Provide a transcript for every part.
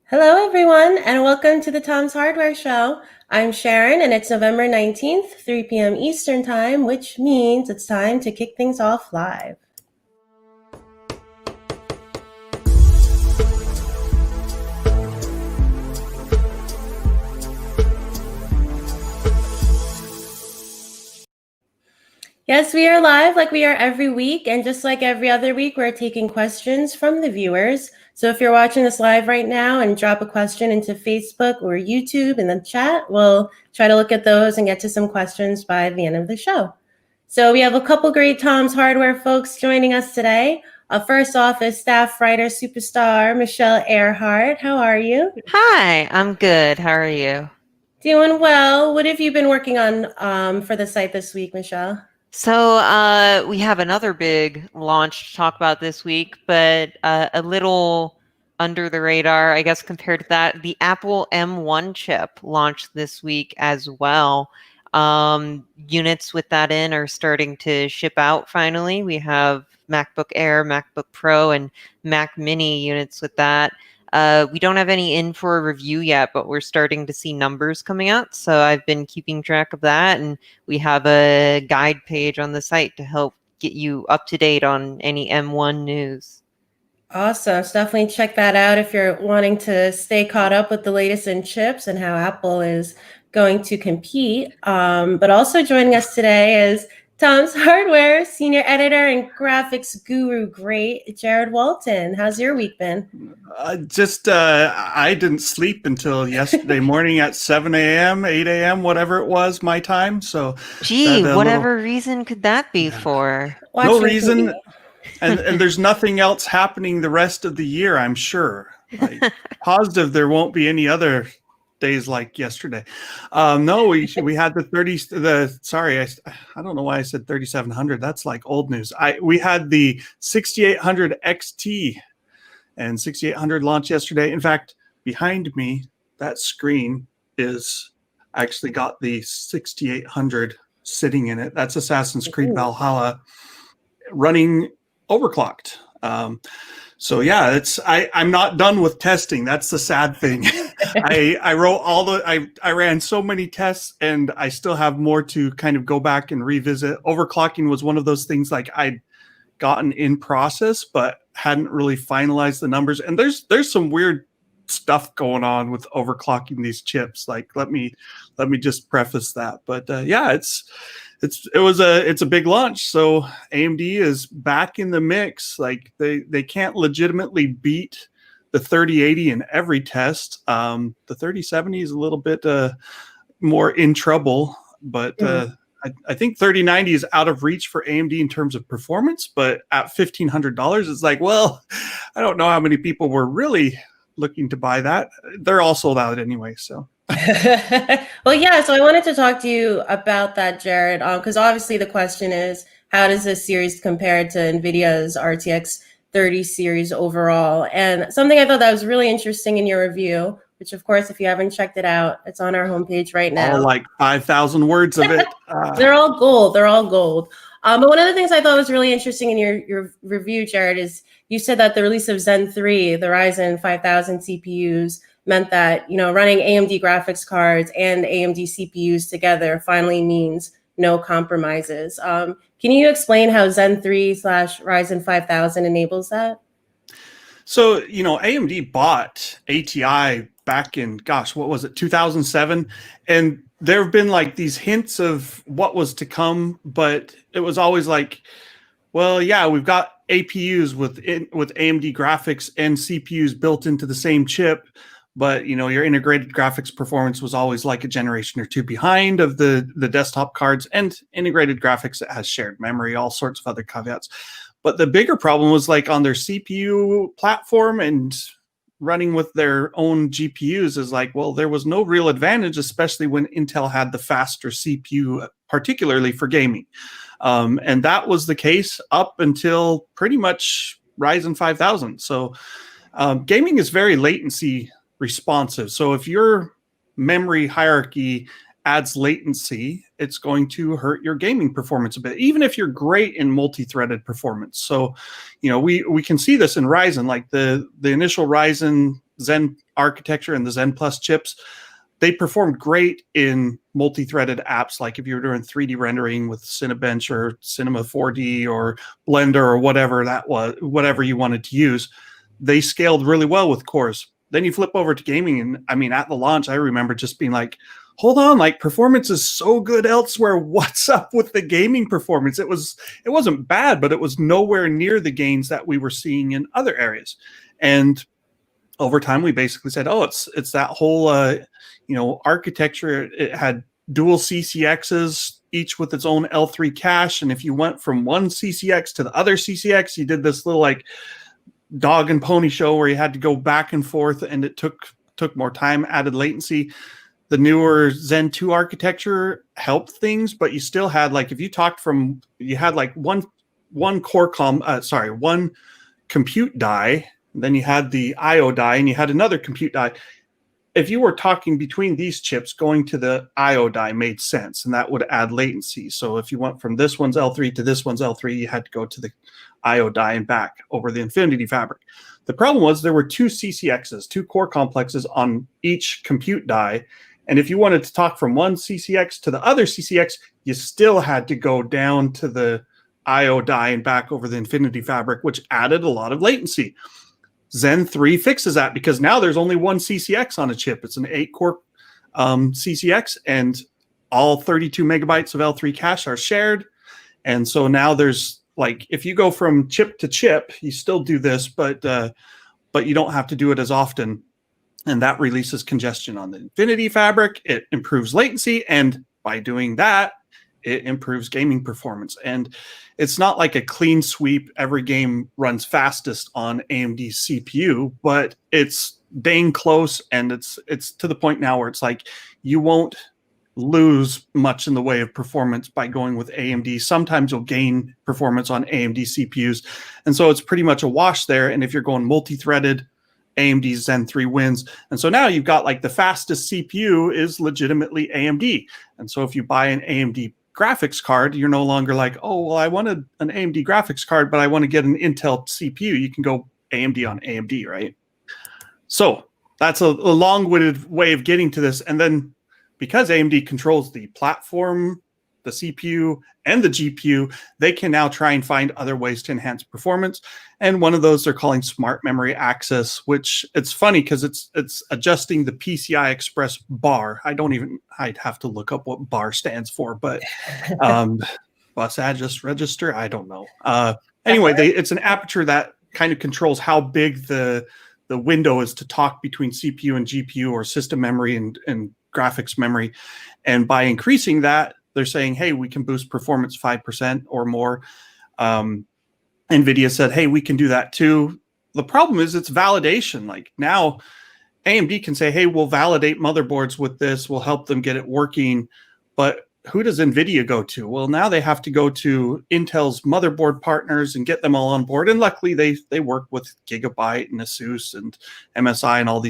Hello, everyone, and welcome to the Tom's Hardware Show. I'm Sharon, and it's November 19th, 3 p.m. Eastern Time, which means it's time to kick things off live. Yes, we are live like we are every week, and just like every other week, we're taking questions from the viewers. So if you're watching this live right now and drop a question into Facebook or YouTube in the chat, we'll try to look at those and get to some questions by the end of the show. So we have a couple great Tom's Hardware folks joining us today. First off is staff writer superstar Michelle Earhart. How are you? Hi, I'm good. How are you? Doing well. What have you been working on for the site this week, Michelle? So we have another big launch to talk about this week, but a little under the radar, I guess, compared to that. The Apple M1 chip launched this week as well. Units with that in are starting to ship out finally. We have MacBook Air, MacBook Pro, and Mac Mini units with that. We don't have any in for a review yet, but we're starting to see numbers coming out. So I've been keeping track of that, and we have a guide page on the site to help get you up to date on any M1 news. Awesome. So definitely check that out if you're wanting to stay caught up with the latest in chips and how Apple is going to compete. But also joining us today is Tom's Hardware senior editor and graphics guru great, Jared Walton. How's your week been? I didn't sleep until yesterday morning at 7 a.m., 8 a.m., whatever it was, my time. So, Whatever reason could that be for? No reason. And there's nothing else happening the rest of the year, I'm sure. Positive there won't be any other days like yesterday. No, we had I don't know why I said 3700. That's like old news. We had the 6800 XT and 6800 launch yesterday. In fact, behind me, that screen is actually got the 6800 sitting in it. That's Assassin's Creed Valhalla running overclocked. So yeah, I'm not done with testing. That's the sad thing. I wrote I ran so many tests, and I still have more to kind of go back and revisit. Overclocking was one of those things like I'd gotten in process, but hadn't really finalized the numbers. And there's some weird stuff going on with overclocking these chips. Like let me just preface that. But yeah, it's a big launch. So AMD is back in the mix. Like they can't legitimately beat the 3080 in every test. The 3070 is a little bit more in trouble, but I think 3090 is out of reach for AMD in terms of performance, but at $1,500, it's like, well, I don't know how many people were really looking to buy that. They're all sold out anyway, so. Well, yeah, so I wanted to talk to you about that, Jared, because obviously the question is, how does this series compare to NVIDIA's RTX 30 series overall? And something I thought that was really interesting in your review, which of course, if you haven't checked it out, it's on our homepage right now. All like 5,000 words of it. They're all gold. They're all gold. But one of the things I thought was really interesting in your review, Jared, is you said that the release of Zen 3, the Ryzen 5000 CPUs, meant that, running AMD graphics cards and AMD CPUs together finally means no compromises. Can you explain how Zen 3 / Ryzen 5000 enables that? So, AMD bought ATI back in, what was it, 2007? And there have been like these hints of what was to come, but it was always like, well, yeah, we've got APUs with AMD graphics and CPUs built into the same chip. But, your integrated graphics performance was always like a generation or two behind of the desktop cards, and integrated graphics that has shared memory, all sorts of other caveats. But the bigger problem was like on their CPU platform and running with their own GPUs is like, well, there was no real advantage, especially when Intel had the faster CPU, particularly for gaming. And that was the case up until pretty much Ryzen 5000. So gaming is very latency responsive. So if your memory hierarchy adds latency, it's going to hurt your gaming performance a bit, even if you're great in multi-threaded performance. So, we can see this in Ryzen, like the initial Ryzen Zen architecture and the Zen Plus chips, they performed great in multi-threaded apps. Like if you were doing 3D rendering with Cinebench or Cinema 4D or Blender or whatever that was, whatever you wanted to use, they scaled really well with cores. Then you flip over to gaming, and I mean, at the launch, I remember just being like, hold on, like performance is so good elsewhere. What's up with the gaming performance? It wasn't bad, but it was nowhere near the gains that we were seeing in other areas. And over time, we basically said, oh, it's that whole architecture. It had dual CCXs, each with its own L3 cache. And if you went from one CCX to the other CCX, you did this little like dog and pony show where you had to go back and forth, and it took more time, added latency. The newer Zen 2 architecture helped things, but you still had, like, if you talked from, you had like one compute die, then you had the IO die, and you had another compute die. If you were talking between these chips, going to the IO die made sense, and that would add latency. So if you went from this one's L3 to this one's L3, you had to go to the IO die and back over the Infinity Fabric. The problem was there were two CCXs, two core complexes on each compute die. And if you wanted to talk from one CCX to the other CCX, you still had to go down to the IO die and back over the Infinity Fabric, which added a lot of latency. Zen 3 fixes that because now there's only one CCX on a chip. It's an 8-core CCX, and all 32 megabytes of L3 cache are shared. And so now there's, like, if you go from chip to chip, you still do this, but you don't have to do it as often. And that releases congestion on the Infinity Fabric. It improves latency, and by doing that, it improves gaming performance. And it's not like a clean sweep, every game runs fastest on AMD CPU, but it's dang close, and it's to the point now where it's like you won't lose much in the way of performance by going with AMD. Sometimes you'll gain performance on AMD CPUs. And so it's pretty much a wash there. And if you're going multi-threaded, AMD Zen 3 wins. And so now you've got, like, the fastest CPU is legitimately AMD. And so if you buy an AMD graphics card, you're no longer like, oh, well, I wanted an AMD graphics card, but I want to get an Intel CPU. You can go AMD on AMD, right? So that's a long-winded way of getting to this. And then because AMD controls the platform, the CPU, and the GPU, they can now try and find other ways to enhance performance. And one of those they're calling smart memory access, which it's funny because it's adjusting the PCI Express bar. I'd have to look up what bar stands for, but bus address register, I don't know. Anyway, it's an aperture that kind of controls how big the window is to talk between CPU and GPU, or system memory and graphics memory. And by increasing that, they're saying, hey, we can boost performance 5% or more. NVIDIA said, hey, we can do that too. The problem is it's validation. Like, now AMD can say, hey, we'll validate motherboards with this. We'll help them get it working. But who does NVIDIA go to? Well, now they have to go to Intel's motherboard partners and get them all on board. And luckily they work with Gigabyte and Asus and MSI and all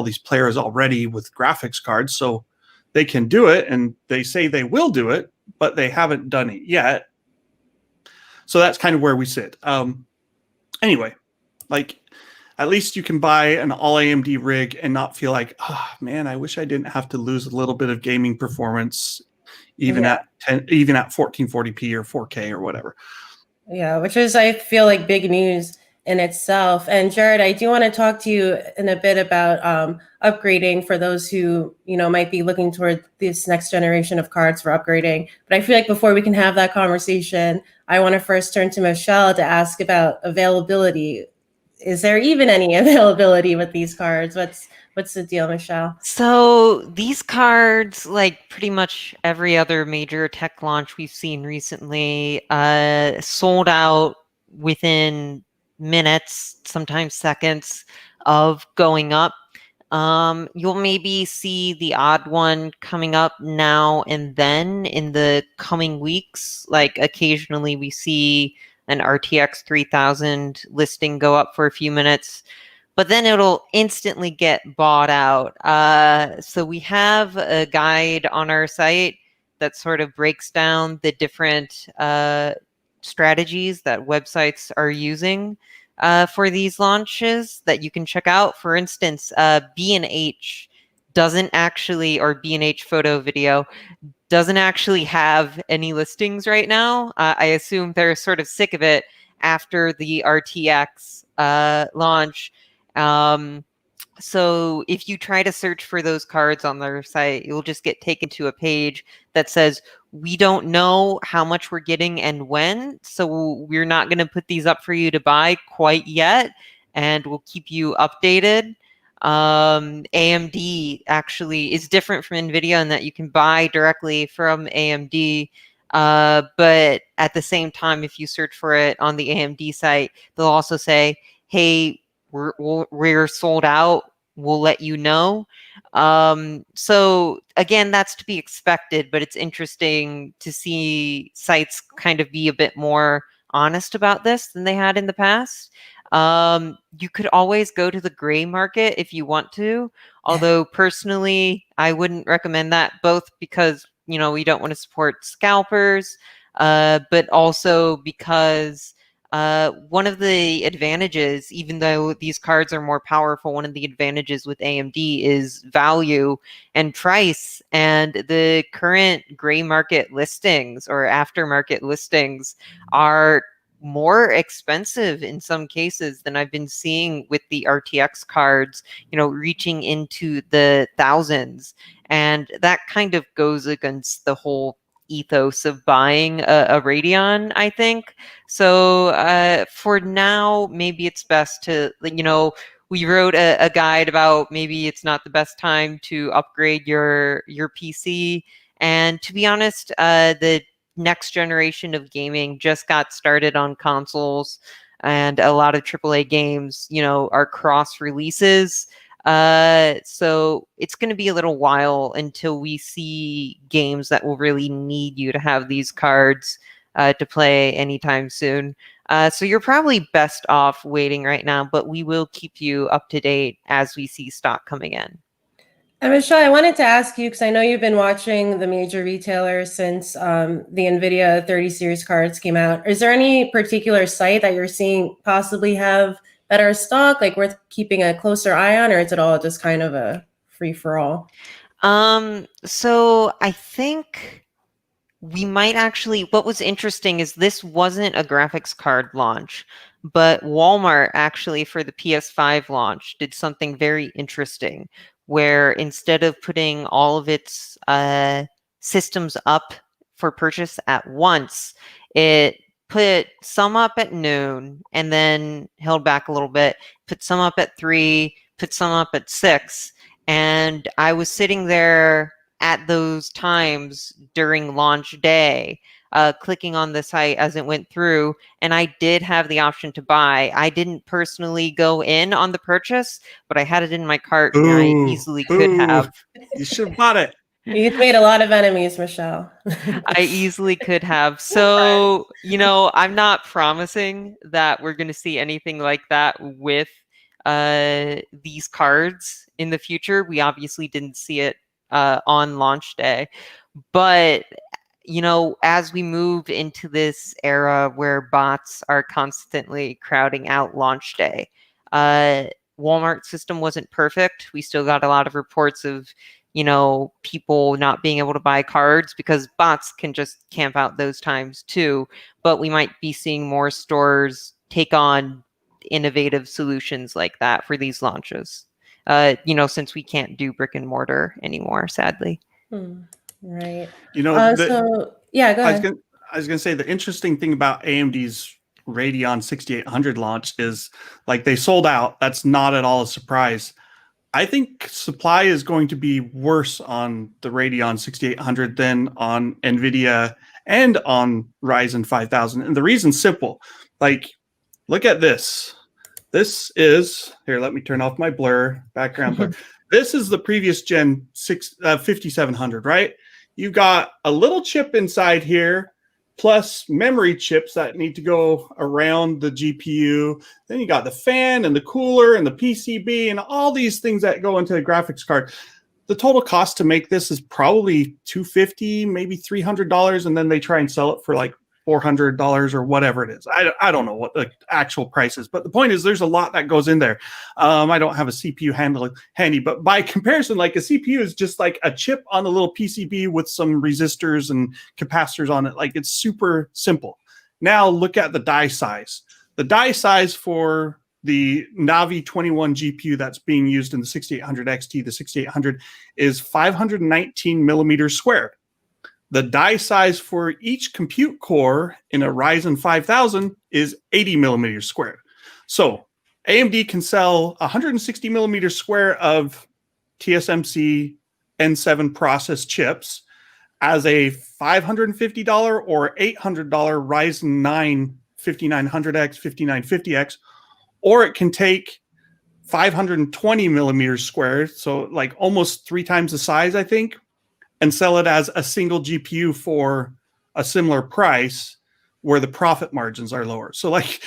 these players already with graphics cards. So they can do it, and they say they will do it, but they haven't done it yet. So that's kind of where we sit. Anyway, like, at least you can buy an all AMD rig and not feel like, oh man, I wish I didn't have to lose a little bit of gaming performance, even at 1440p or 4K or whatever. Yeah, which is, I feel like, big news in itself. And Jared, I do want to talk to you in a bit about upgrading for those who, might be looking toward this next generation of cards for upgrading. But I feel like before we can have that conversation, I want to first turn to Michelle to ask about availability. Is there even any availability with these cards? What's the deal, Michelle? So these cards, like pretty much every other major tech launch we've seen recently, sold out within minutes, sometimes seconds of going up. You'll maybe see the odd one coming up now and then in the coming weeks. Like, occasionally we see an RTX 3000 listing go up for a few minutes, but then it'll instantly get bought out. So we have a guide on our site that sort of breaks down the different strategies that websites are using for these launches that you can check out. For instance, B&H doesn't actually, or B&H Photo Video doesn't actually have any listings right now. I assume they're sort of sick of it after the RTX launch. So if you try to search for those cards on their site, you'll just get taken to a page that says, we don't know how much we're getting and when, so we're not going to put these up for you to buy quite yet, and we'll keep you updated. AMD actually is different from NVIDIA in that you can buy directly from AMD, but at the same time, if you search for it on the AMD site, they'll also say, hey, we're sold out, we'll let you know. So again, that's to be expected, but it's interesting to see sites kind of be a bit more honest about this than they had in the past. You could always go to the gray market if you want to, although personally, I wouldn't recommend that, both because, you know, we don't want to support scalpers, but also because one of the advantages, even though these cards are more powerful, one of the advantages with AMD is value and price. And the current gray market listings or aftermarket listings are more expensive in some cases than I've been seeing with the RTX cards, you know, reaching into the thousands. And that kind of goes against the whole ethos of buying a Radeon, I think. So for now, maybe it's best to, you know, we wrote a guide about maybe it's not the best time to upgrade your PC. And to be honest, the next generation of gaming just got started on consoles, and a lot of AAA games, you know, are cross releases. So it's going to be a little while until we see games that will really need you to have these cards to play anytime soon. So you're probably best off waiting right now, but we will keep you up to date as we see stock coming in. And Michelle, I wanted to ask you, because I know you've been watching the major retailers since the NVIDIA 30 series cards came out. Is there any particular site that you're seeing possibly have better stock, like worth keeping a closer eye on, or is it all just kind of a free-for-all? So I think we might actually, what was interesting is this wasn't a graphics card launch, but Walmart actually for the PS5 launch did something very interesting, where instead of putting all of its systems up for purchase at once, it put some up at noon and then held back a little bit, put some up at 3, put some up at 6. And I was sitting there at those times during launch day, clicking on the site as it went through, and I did have the option to buy. I didn't personally go in on the purchase, but I had it in my cart, and I easily could have. You should have bought it. You've made a lot of enemies, Michelle. I easily could have. So, you know, I'm not promising that we're going to see anything like that with these cards in the future. We obviously didn't see it on launch day, but you know, as we move into this era where bots are constantly crowding out launch day, Walmart's system wasn't perfect. We still got a lot of reports of, you know, people not being able to buy cards because bots can just camp out those times too. But we might be seeing more stores take on innovative solutions like that for these launches. You know, since we can't do brick and mortar anymore, sadly. Right. You know, So yeah, go ahead. I was gonna say the interesting thing about AMD's Radeon 6800 launch is like they sold out. That's not at all a surprise. I think supply is going to be worse on the Radeon 6800 than on NVIDIA and on Ryzen 5000. And the reason's simple. Like, look at this. This is, here, let me turn off my background blur. This is the previous gen 5700, right? You've got a little chip inside here, plus memory chips that need to go around the GPU. Then you got the fan and the cooler and the PCB and all these things that go into the graphics card. The total cost to make this is probably $250, maybe $300, and then they try and sell it for like $400 or whatever it is. I don't know what the actual price is, but the point is there's a lot that goes in there. I don't have a CPU handy, but by comparison, like a CPU is just like a chip on a little PCB with some resistors and capacitors on it. Like it's super simple. Now look at the die size. The die size for the Navi 21 GPU that's being used in the 6800 XT, the 6800, is 519 millimeters squared. The die size for each compute core in a Ryzen 5000 is 80 millimeters squared. So AMD can sell 160 millimeters square of TSMC N7 process chips as a $550 or $800 Ryzen 9 5900X, 5950X, or it can take 520 millimeters squared, so like almost 3 times the size, I think, and sell it as a single GPU for a similar price where the profit margins are lower. So like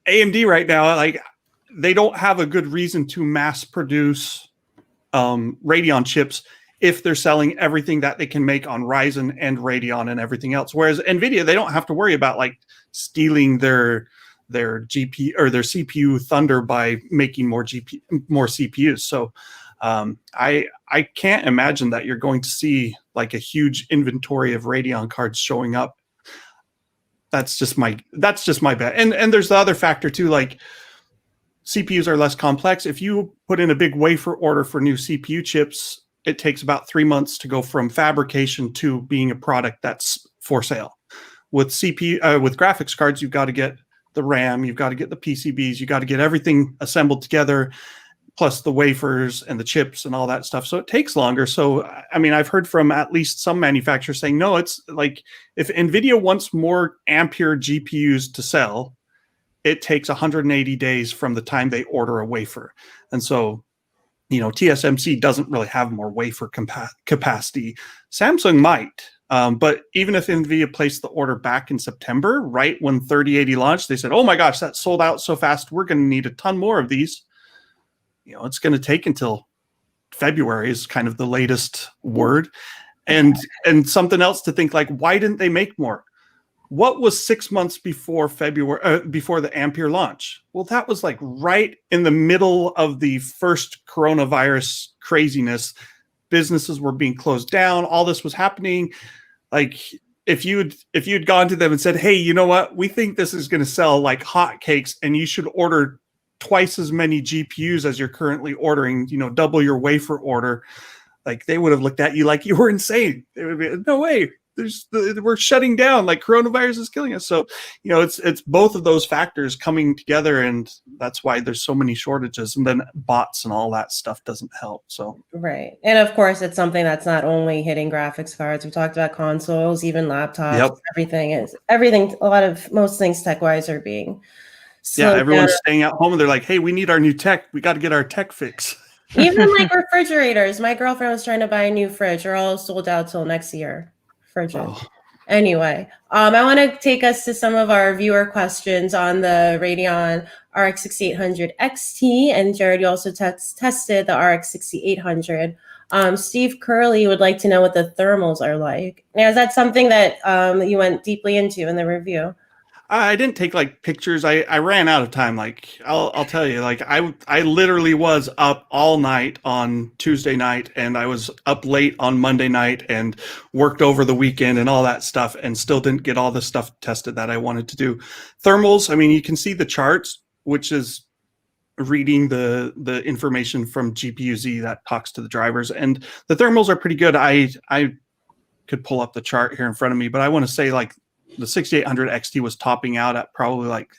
AMD right now, like they don't have a good reason to mass produce Radeon chips if they're selling everything that they can make on Ryzen and Radeon and everything else. Whereas NVIDIA, they don't have to worry about like stealing their GPU or their CPU thunder by making more CPUs. So I can't imagine that you're going to see like a huge inventory of Radeon cards showing up. That's just my bet. And there's the other factor too, like CPUs are less complex. If you put in a big wafer order for new CPU chips, it takes about 3 months to go from fabrication to being a product that's for sale. With graphics cards, you've got to get the RAM, you've got to get the PCBs, you got to get everything assembled together, plus the wafers and the chips and all that stuff. So it takes longer. So, I mean, I've heard from at least some manufacturers saying, no, it's like if NVIDIA wants more Ampere GPUs to sell, it takes 180 days from the time they order a wafer. And so, you know, TSMC doesn't really have more wafer capacity. Samsung might. But even if NVIDIA placed the order back in September, right when 3080 launched, they said, oh my gosh, that sold out so fast, we're going to need a ton more of these. You know, it's going to take until February is kind of the latest word. And something else to think, like, why didn't they make more? What was 6 months before before the Ampere launch? Well, that was like right in the middle of the first coronavirus craziness. Businesses were being closed down. All this was happening. Like if you'd gone to them and said, hey, you know what? We think this is going to sell like hotcakes and you should order twice as many GPUs as you're currently ordering, you know, double your wafer order. Like they would have looked at you like you were insane. They would be, no way. We're shutting down, like coronavirus is killing us. So, you know, it's both of those factors coming together, and that's why there's so many shortages. And then bots and all that stuff doesn't help. So right, and of course, it's something that's not only hitting graphics cards. We talked about consoles, even laptops. Yep. Everything. Most things tech-wise are being. Yeah, everyone's staying at home, and they're like, "Hey, we need our new tech. We got to get our tech fix." Even like refrigerators. My girlfriend was trying to buy a new fridge. They're all sold out till next year. Oh. Anyway, I want to take us to some of our viewer questions on the Radeon RX 6800 XT, and Jared, you also tested the RX 6800. Steve Curley would like to know what the thermals are like. Now, is that something that you went deeply into in the review? I didn't take like pictures. I ran out of time. Like I'll tell you, like I literally was up all night on Tuesday night, and I was up late on Monday night and worked over the weekend and all that stuff, and still didn't get all the stuff tested that I wanted to do. Thermals, I mean, you can see the charts, which is reading the information from GPU-Z that talks to the drivers, and the thermals are pretty good. I could pull up the chart here in front of me, but I want to say like the 6800 XT was topping out at probably like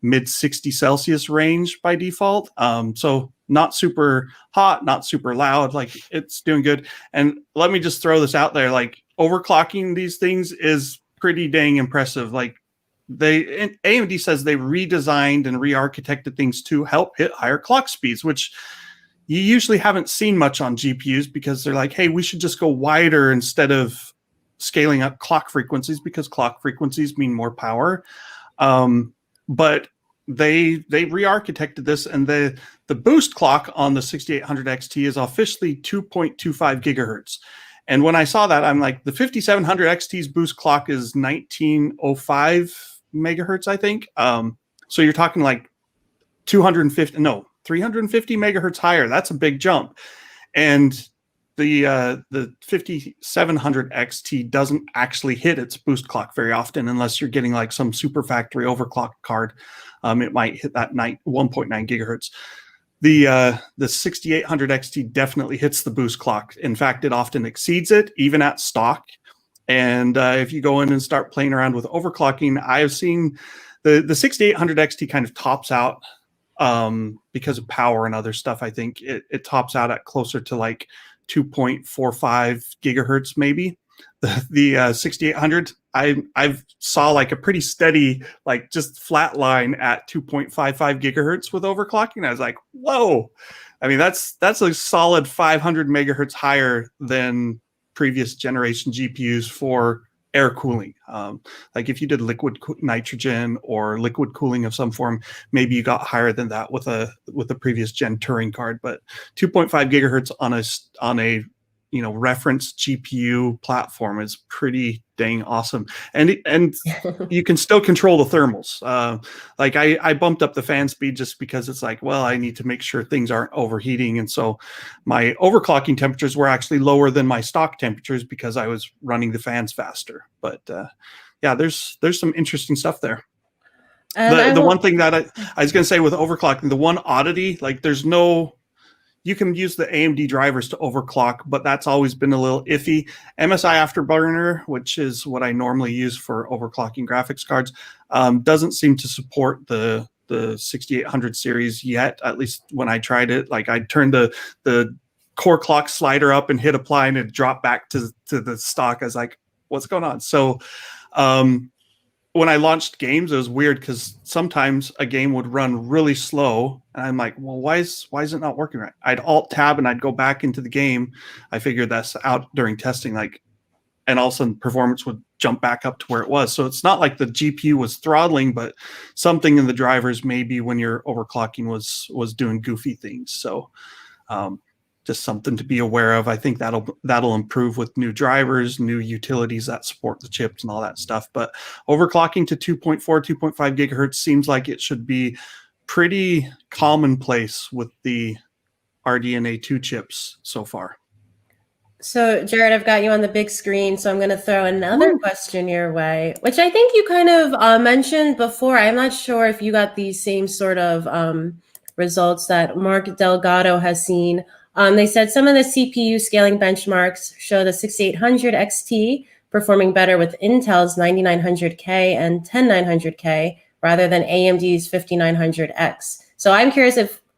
mid 60 Celsius range by default. So not super hot, not super loud, like it's doing good. And let me just throw this out there, like overclocking these things is pretty dang impressive. Like AMD says they redesigned and re-architected things to help hit higher clock speeds, which you usually haven't seen much on GPUs because they're like, hey, we should just go wider instead of scaling up clock frequencies, because clock frequencies mean more power. But they re-architected this, and the boost clock on the 6800 XT is officially 2.25 gigahertz. And when I saw that, I'm like, the 5700 XT's boost clock is 1905 megahertz, I think. So you're talking like 350 megahertz higher. That's a big jump. And the 5700 XT doesn't actually hit its boost clock very often unless you're getting like some super factory overclock card. It might hit that 1.9 gigahertz. The 6800 XT definitely hits the boost clock. In fact, it often exceeds it, even at stock. And if you go in and start playing around with overclocking, I have seen the 6800 XT kind of tops out because of power and other stuff. I think it tops out at closer to like 2.45 gigahertz, maybe. The 6800, I've saw like a pretty steady, like just flat line at 2.55 gigahertz with overclocking. I was like, whoa! I mean, that's a solid 500 megahertz higher than previous generation GPUs for air cooling. Like if you did liquid nitrogen or liquid cooling of some form, maybe you got higher than that with a previous gen Turing card. But 2.5 gigahertz on a reference GPU platform is pretty dang awesome. And you can still control the thermals. Like I bumped up the fan speed just because it's like, well, I need to make sure things aren't overheating. And so my overclocking temperatures were actually lower than my stock temperatures because I was running the fans faster. But yeah, there's some interesting stuff there. The one thing that I was going to say with overclocking, the one oddity, like you can use the AMD drivers to overclock, but that's always been a little iffy. MSI Afterburner, which is what I normally use for overclocking graphics cards, doesn't seem to support the 6800 series yet, at least when I tried it. Like I turned the core clock slider up and hit apply and it dropped back to the stock. I was like, what's going on? So when I launched games, it was weird because sometimes a game would run really slow, and I'm like, well, why is it not working right? I'd alt tab and I'd go back into the game. I figured that's out during testing, like, and all of a sudden performance would jump back up to where it was. So it's not like the GPU was throttling, but something in the drivers maybe when you're overclocking was doing goofy things. So just something to be aware of. I think that'll improve with new drivers, new utilities that support the chips and all that stuff. But overclocking to 2.4, 2.5 gigahertz seems like it should be pretty commonplace with the RDNA 2 chips so far. So, Jared, I've got you on the big screen, so I'm going to throw another question your way, which I think you kind of mentioned before. I'm not sure if you got these same sort of results that Mark Delgado has seen. They said some of the CPU scaling benchmarks show the 6800 XT performing better with Intel's 9900K and 10900K rather than AMD's 5900X. So I'm curious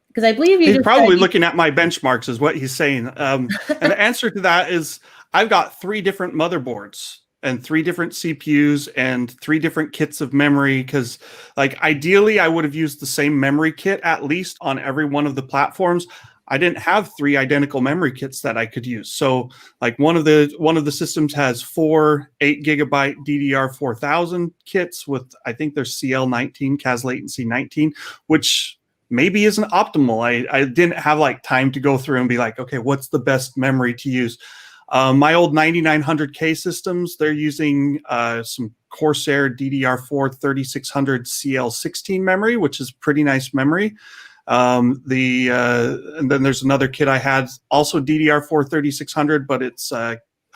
because I believe he's probably looking at my benchmarks is what he's saying. And the answer to that is I've got 3 different motherboards and 3 different CPUs and 3 different kits of memory. Because like ideally I would have used the same memory kit at least on every one of the platforms. I didn't have 3 identical memory kits that I could use. So like one of the systems has 4 8 gigabyte DDR4000 kits with, I think there's CL19, CAS latency 19, which maybe isn't optimal. I didn't have like time to go through and be like, okay, what's the best memory to use? My old 9900K systems, they're using some Corsair DDR4 3600 CL16 memory, which is pretty nice memory. And then there's another kit I had, also DDR4 3600, but it's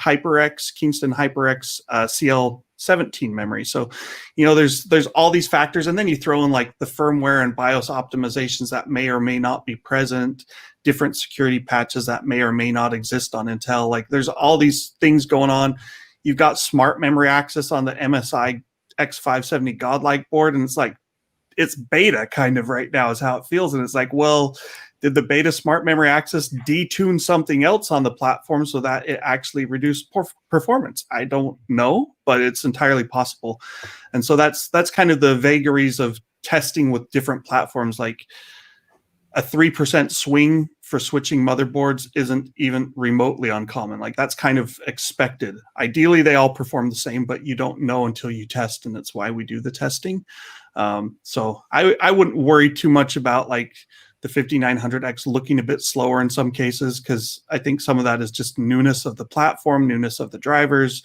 HyperX, Kingston HyperX CL17 memory. So, there's all these factors, and then you throw in like the firmware and BIOS optimizations that may or may not be present, different security patches that may or may not exist on Intel. Like there's all these things going on. You've got smart memory access on the MSI X570 Godlike board, and it's like, it's beta kind of right now is how it feels. And it's like, well, did the beta smart memory access detune something else on the platform so that it actually reduced performance? I don't know, but it's entirely possible. And so that's kind of the vagaries of testing with different platforms. Like a 3% swing for switching motherboards isn't even remotely uncommon. Like that's kind of expected. Ideally, they all perform the same, but you don't know until you test, and that's why we do the testing. So I wouldn't worry too much about like the 5900X looking a bit slower in some cases, because I think some of that is just newness of the platform, newness of the drivers,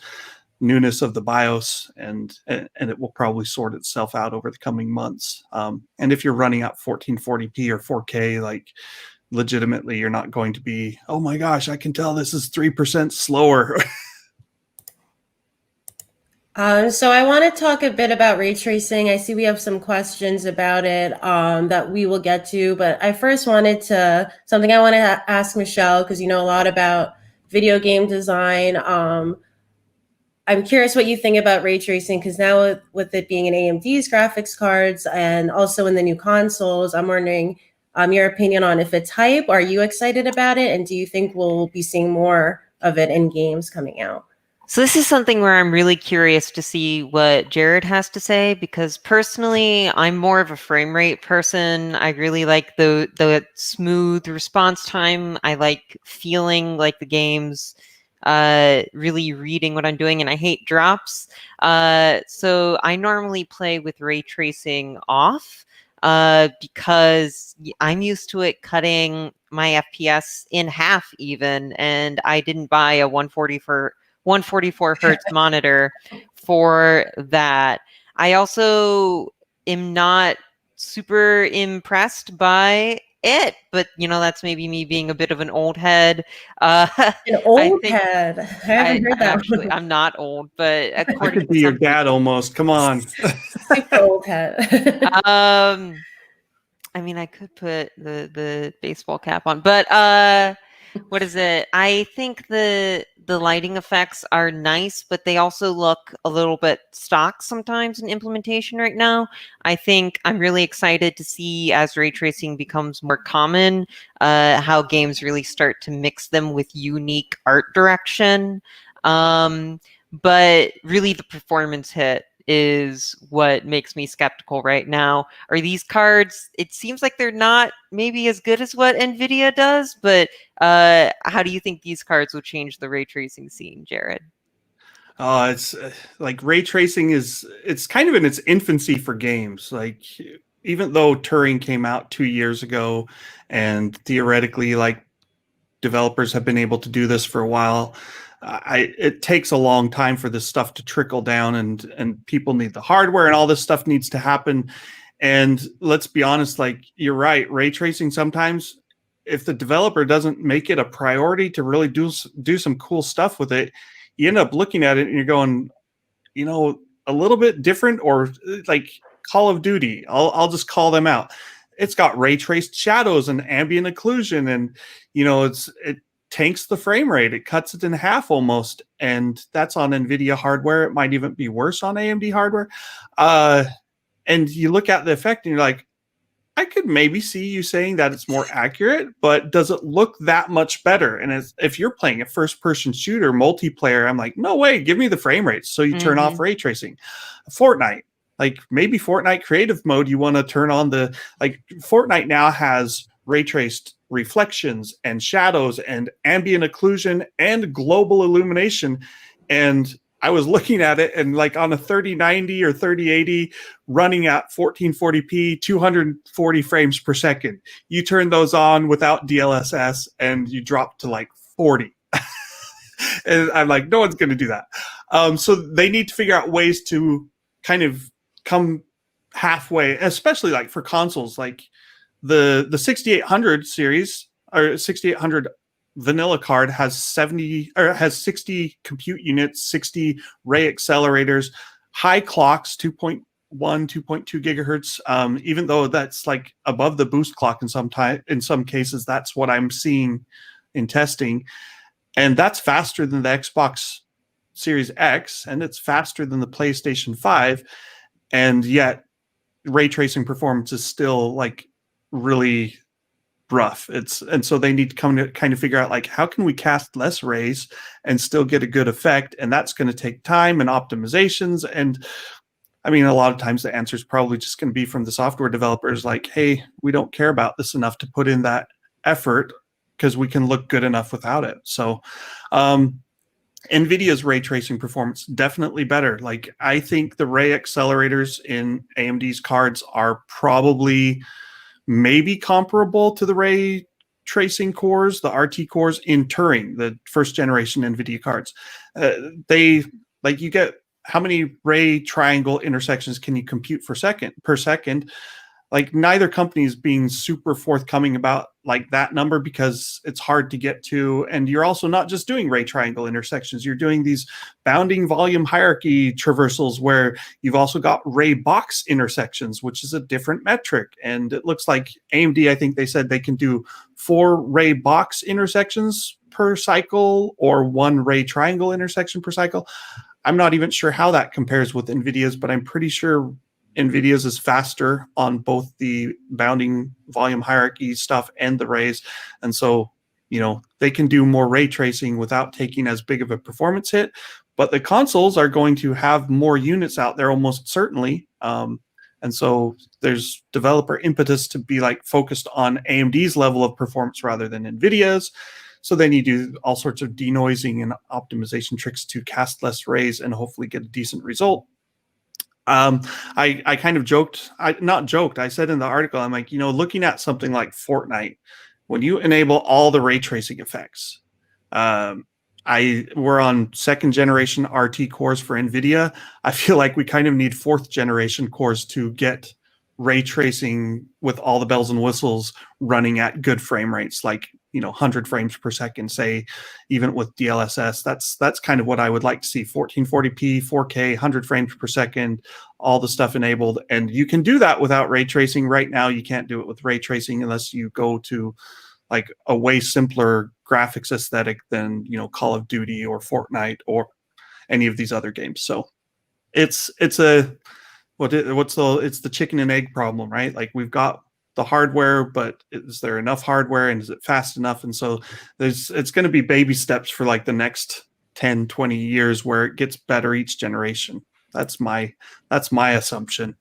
newness of the BIOS, and it will probably sort itself out over the coming months. And if you're running at 1440p or 4K, like legitimately, you're not going to be, oh my gosh, I can tell this is 3% slower. So I want to talk a bit about ray tracing. I see we have some questions about it that we will get to, but I first wanted to, something I want to ask Michelle, because you know a lot about video game design. I'm curious what you think about ray tracing, because now with it being in AMD's graphics cards and also in the new consoles, I'm wondering your opinion on if it's hype. Are you excited about it? And do you think we'll be seeing more of it in games coming out? So this is something where I'm really curious to see what Jared has to say, because personally, I'm more of a frame rate person. I really like the smooth response time. I like feeling like the game's really reading what I'm doing, and I hate drops. So I normally play with ray tracing off because I'm used to it cutting my FPS in half even, and I didn't buy a 144 hertz monitor for that. I also am not super impressed by it, but you know, that's maybe me being a bit of an old head. An old head. I haven't heard that. Actually, I'm not old, but I according could to be your some dad people, almost. Come on. Super old head. I mean, I could put the baseball cap on, but what is it? I think the lighting effects are nice, but they also look a little bit stock sometimes in implementation right now. I think I'm really excited to see, as ray tracing becomes more common, how games really start to mix them with unique art direction. But really the performance hit is what makes me skeptical right now. Are these cards, it seems like they're not maybe as good as what NVIDIA does, but how do you think these cards will change the ray tracing scene, Jared? It's like ray tracing it's kind of in its infancy for games. Like, even though Turing came out 2 years ago, and theoretically, like, developers have been able to do this for a while, it takes a long time for this stuff to trickle down, and people need the hardware, and all this stuff needs to happen. And let's be honest, like, you're right, ray tracing sometimes, if the developer doesn't make it a priority to really do some cool stuff with it, you end up looking at it and you're going, you know, a little bit different, or like Call of Duty. I'll just call them out. It's got ray traced shadows and ambient occlusion, and you know, it tanks the frame rate. It cuts it in half almost, and that's on NVIDIA hardware. It might even be worse on AMD hardware. And you look at the effect and you're like, I could maybe see you saying that it's more accurate, but does it look that much better? And if you're playing a first-person shooter multiplayer, I'm like, no way, give me the frame rates. So you turn off ray tracing. Fortnite, like maybe Fortnite creative mode, you want to turn on like Fortnite now has ray traced reflections and shadows and ambient occlusion and global illumination. And I was looking at it, and like on a 3090 or 3080 running at 1440p, 240 frames per second, you turn those on without DLSS and you drop to like 40. And I'm like, no one's going to do that. So they need to figure out ways to kind of come halfway, especially like for consoles. Like the 6800 series, or 6800 vanilla card, has 60 compute units, 60 ray accelerators, high clocks, 2.1, 2.2 gigahertz. Even though that's like above the boost clock in some cases, that's what I'm seeing in testing. And that's faster than the Xbox Series X, and it's faster than the PlayStation 5. And yet ray tracing performance is still like really rough. And so they need to come to kind of figure out, like, how can we cast less rays and still get a good effect? And that's going to take time and optimizations. And I mean, a lot of times the answer is probably just going to be from the software developers, like, hey, we don't care about this enough to put in that effort because we can look good enough without it. So NVIDIA's ray tracing performance definitely better. Like, I think the ray accelerators in AMD's cards are probably maybe comparable to the ray tracing cores, the RT cores in Turing, the first generation NVIDIA cards. They like you get how many ray triangle intersections can you compute per second? Like neither company is being super forthcoming about like that number because it's hard to get to. And you're also not just doing ray triangle intersections. You're doing these bounding volume hierarchy traversals where you've also got ray box intersections, which is a different metric. And it looks like AMD, I think they said they can do 4 ray box intersections per cycle or 1 ray triangle intersection per cycle. I'm not even sure how that compares with NVIDIA's, but I'm pretty sure NVIDIA's is faster on both the bounding volume hierarchy stuff and the rays. And so, you know, they can do more ray tracing without taking as big of a performance hit. But the consoles are going to have more units out there almost certainly. And so there's developer impetus to be like focused on AMD's level of performance rather than NVIDIA's. So then you do all sorts of denoising and optimization tricks to cast less rays and hopefully get a decent result. I kind of joked, I said in the article, I'm like, you know, looking at something like Fortnite, when you enable all the ray tracing effects, we're on 2nd generation RT cores for NVIDIA. I feel like we kind of need 4th generation cores to get ray tracing with all the bells and whistles running at good frame rates, like, you know, 100 frames per second, say, even with DLSS. That's kind of what I would like to see. 1440p, 4K, 100 frames per second, all the stuff enabled. And you can do that without ray tracing. Right now, you can't do it with ray tracing unless you go to like a way simpler graphics aesthetic than, you know, Call of Duty or Fortnite or any of these other games. So it's the chicken and egg problem, right? Like we've got the hardware, but is there enough hardware and is it fast enough? And so it's going to be baby steps for like the next 10, 20 years where it gets better each generation. That's my assumption.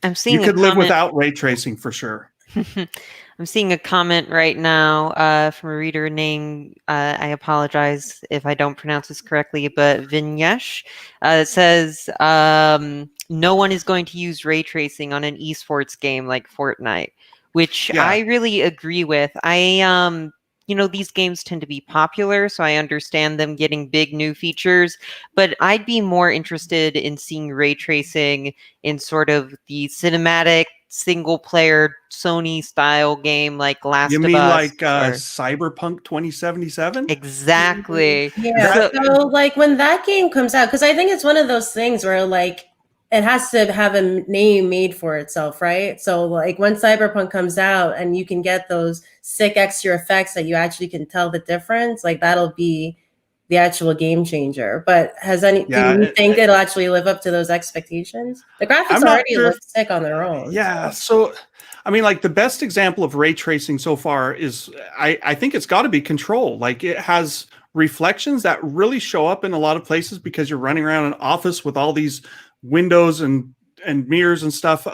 I'm seeing you could live without ray tracing for sure. I'm seeing a comment right now from a reader named, I apologize if I don't pronounce this correctly, but Vinyesh. It says, no one is going to use ray tracing on an esports game like Fortnite, which I really agree with. You know, these games tend to be popular, so I understand them getting big new features, but I'd be more interested in seeing ray tracing in sort of the cinematic single-player Sony-style game like Last of Us. You mean like Cyberpunk 2077? Exactly. Yeah. So like when that game comes out, because I think it's one of those things where like it has to have a name made for itself, right? So like when Cyberpunk comes out and you can get those sick extra effects that you actually can tell the difference, like that'll be the actual game changer. But do you think it'll actually live up to those expectations? The graphics already look sick on their own. Yeah. So I mean, like the best example of ray tracing so far is I think it's got to be Control. Like it has reflections that really show up in a lot of places because you're running around an office with all these windows and mirrors and stuff,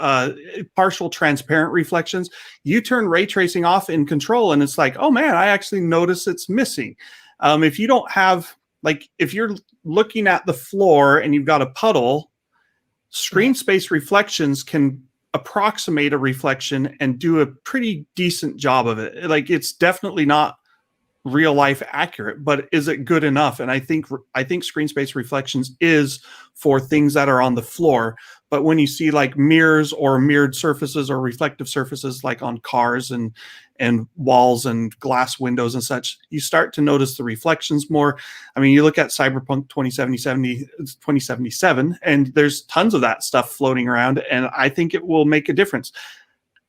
partial transparent reflections. You turn ray tracing off in Control and it's like, oh man, I actually notice it's missing. If you don't have, like, if you're looking at the floor and you've got a puddle, screen space reflections can approximate a reflection and do a pretty decent job of it. Like it's definitely not real life accurate, but is it good enough? And I think screen space reflections is for things that are on the floor. But when you see like mirrors or mirrored surfaces or reflective surfaces like on cars and walls and glass windows and such, you start to notice the reflections more. I mean, you look at Cyberpunk 2077 and there's tons of that stuff floating around, and I think it will make a difference.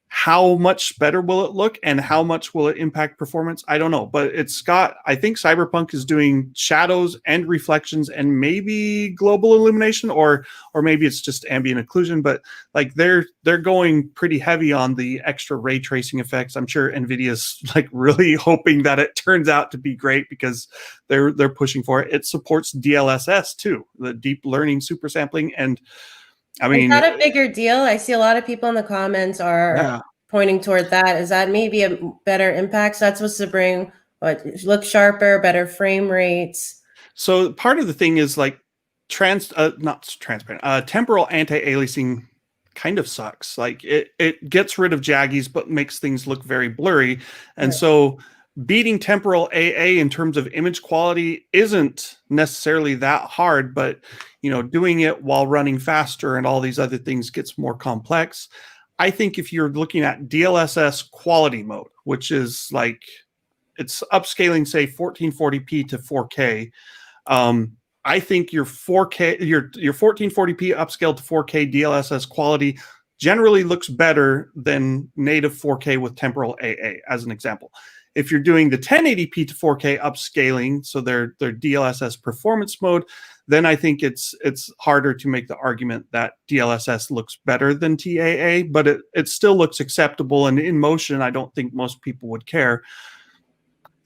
How much better will it look and how much will it impact performance? I don't know, but I think Cyberpunk is doing shadows and reflections and maybe global illumination, or maybe it's just ambient occlusion, but like they're going pretty heavy on the extra ray tracing effects. I'm sure NVIDIA's like really hoping that it turns out to be great because they're pushing for it. It supports DLSS too, the deep learning super sampling, and I mean, is that a bigger deal? I see a lot of people in the comments are pointing toward that. Is that maybe a better impact? So that's supposed to bring look sharper, better frame rates. So part of the thing is like temporal anti-aliasing kind of sucks. Like it gets rid of jaggies, but makes things look very blurry. And Right. so beating temporal AA in terms of image quality isn't necessarily that hard, but doing it while running faster and all these other things gets more complex. I think if you're looking at DLSS quality mode, which is like it's upscaling, say 1440p to 4K. I think your 4K, your 1440p upscaled to 4K DLSS quality generally looks better than native 4K with temporal AA, as an example. If you're doing the 1080p to 4K upscaling, so their DLSS performance mode, then I think it's harder to make the argument that DLSS looks better than TAA, but it still looks acceptable. And in motion, I don't think most people would care.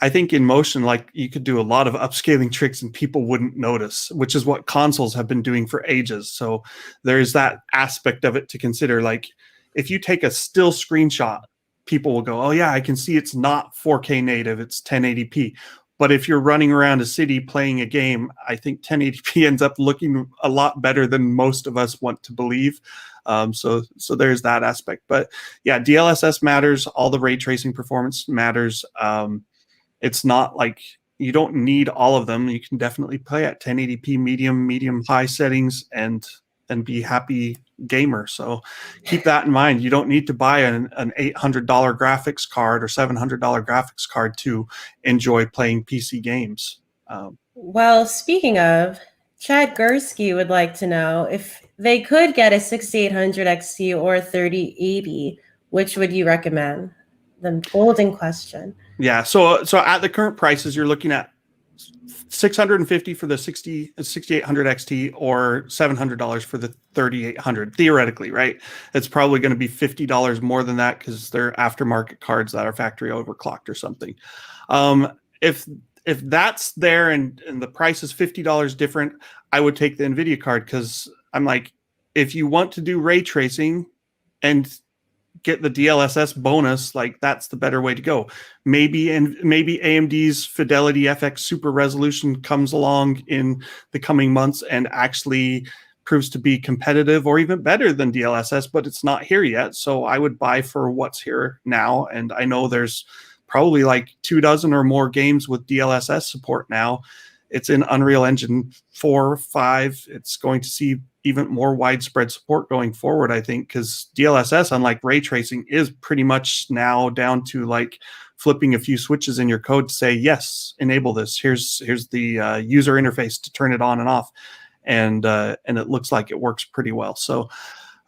I think in motion, like you could do a lot of upscaling tricks and people wouldn't notice, which is what consoles have been doing for ages. So there's that aspect of it to consider. Like if you take a still screenshot, people will go, oh yeah, I can see it's not 4K native, it's 1080p. But if you're running around a city playing a game, I think 1080p ends up looking a lot better than most of us want to believe. So there's that aspect. But yeah, DLSS matters. All the ray tracing performance matters. It's not like you don't need all of them. You can definitely play at 1080p medium, high settings and be happy gamer. So keep that in mind. You don't need to buy an $800 graphics card or $700 graphics card to enjoy playing PC games. Well, speaking of, Chad Gursky would like to know if they could get a 6800 XT or 3080, which would you recommend? The golden question. Yeah, so at the current prices, you're looking at $650 for the 6800 XT or $700 for the 3800. Theoretically, right? It's probably going to be $50 more than that because they're aftermarket cards that are factory overclocked or something. If that's there and the price is $50 different, I would take the NVIDIA card because I'm like, if you want to do ray tracing and get the DLSS bonus, like that's the better way to go. Maybe AMD's Fidelity FX Super Resolution comes along in the coming months and actually proves to be competitive or even better than DLSS, but it's not here yet. So I would buy for what's here now. And I know there's probably like 24 or more games with DLSS support now. It's in Unreal Engine 4, 5. It's going to see even more widespread support going forward, I think, because DLSS, unlike ray tracing, is pretty much now down to like flipping a few switches in your code to say, yes, enable this. Here's the user interface to turn it on and off. And it looks like it works pretty well. So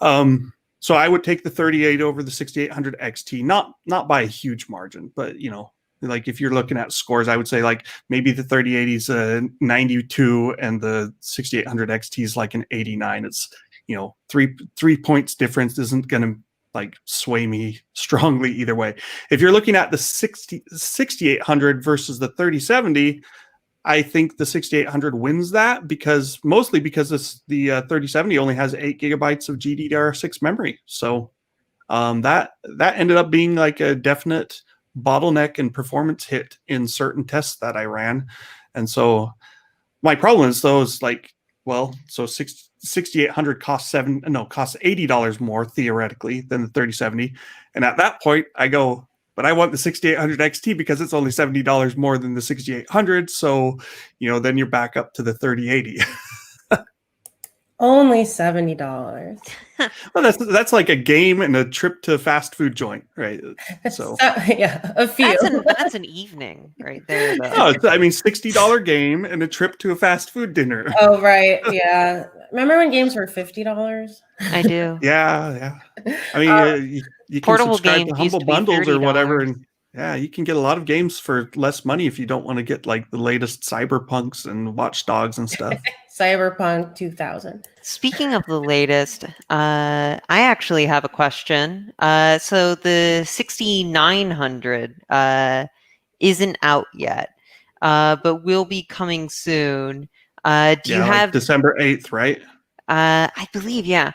I would take the 38 over the 6800 XT, not by a huge margin, but like if you're looking at scores, I would say like maybe the 3080 is a 92 and the 6800 XT is like an 89. It's 3 points difference isn't going to like sway me strongly either way. If you're looking at the 6800 versus the 3070, I think the 6800 wins that mostly because the 3070 only has 8 gigabytes of GDDR6 memory. So that ended up being like a definite bottleneck and performance hit in certain tests that I ran. And so my problem is those like, well, so 6800 costs $80 more theoretically than the 3070. And at that point I go, but I want the 6800 XT because it's only $70 more than the 6800. So, then you're back up to the 3080. Only $70. Well, that's like a game and a trip to a fast food joint, right? So yeah, a few. That's an evening right there, though. No, $60 game and a trip to a fast food dinner. Oh, right. Yeah. Remember when games were $50? I do. Yeah. I mean, you can portable subscribe games to Humble used to be Bundles or whatever, $30. and yeah, you can get a lot of games for less money if you don't want to get like the latest Cyberpunks and Watch Dogs and stuff. Cyberpunk 2000. Speaking of the latest, I actually have a question. So the 6900 isn't out yet, but will be coming soon. Do you have December 8th, right? I believe, yeah.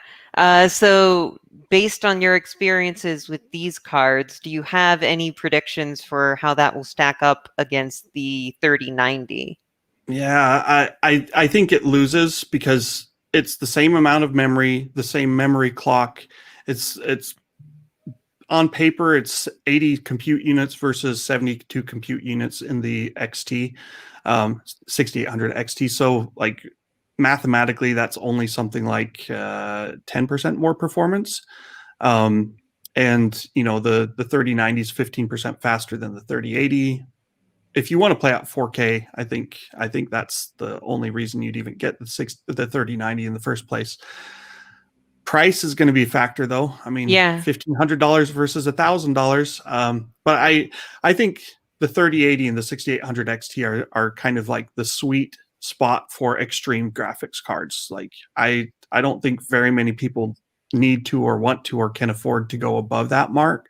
So based on your experiences with these cards, do you have any predictions for how that will stack up against the 3090? Yeah, I think it loses because it's the same amount of memory, the same memory clock. It's on paper, it's 80 compute units versus 72 compute units in the XT, 6800 XT. So like mathematically, that's only something like 10% more performance. And you know, the 3090 is 15% faster than the 3080. If you want to play out 4K, I think that's the only reason you'd even get the 3090 in the first place. Price is going to be a factor, though. I mean, Yeah. $1,500 versus $1,000. But I think the 3080 and the 6800 XT are kind of like the sweet spot for extreme graphics cards. Like I don't think very many people need to or want to or can afford to go above that mark.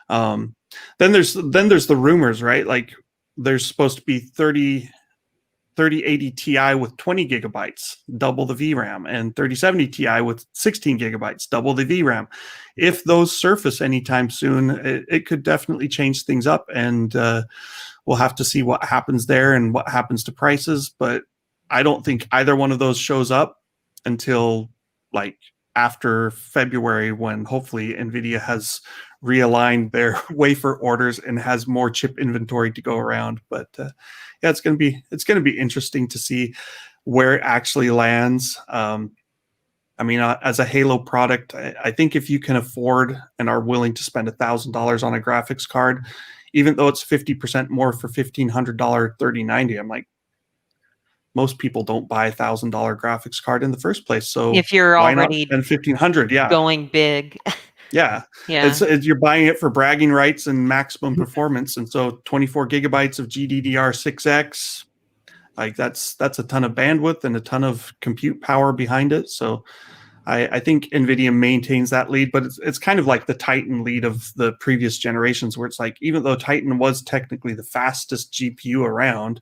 Then there's the rumors, right? Like there's supposed to be 3080 Ti with 20 gigabytes, double the VRAM, and 3070 Ti with 16 gigabytes, double the VRAM. If those surface anytime soon, it could definitely change things up, and we'll have to see what happens there and what happens to prices. But I don't think either one of those shows up until like after February, when hopefully NVIDIA has realigned their wafer orders and has more chip inventory to go around. But yeah, it's going to be interesting to see where it actually lands. I mean, as a Halo product, I think if you can afford and are willing to spend $1,000 on a graphics card, even though it's 50% more for $1,500 3090, I'm like, most people don't buy $1,000 graphics card in the first place. So If you're why not already spend $1,500? Yeah, going big. yeah. Yeah. You're buying it for bragging rights and maximum performance, and so 24 gigabytes of GDDR6X, like that's a ton of bandwidth and a ton of compute power behind it. So I think NVIDIA maintains that lead, but it's kind of like the Titan lead of the previous generations, where it's like, even though Titan was technically the fastest GPU around,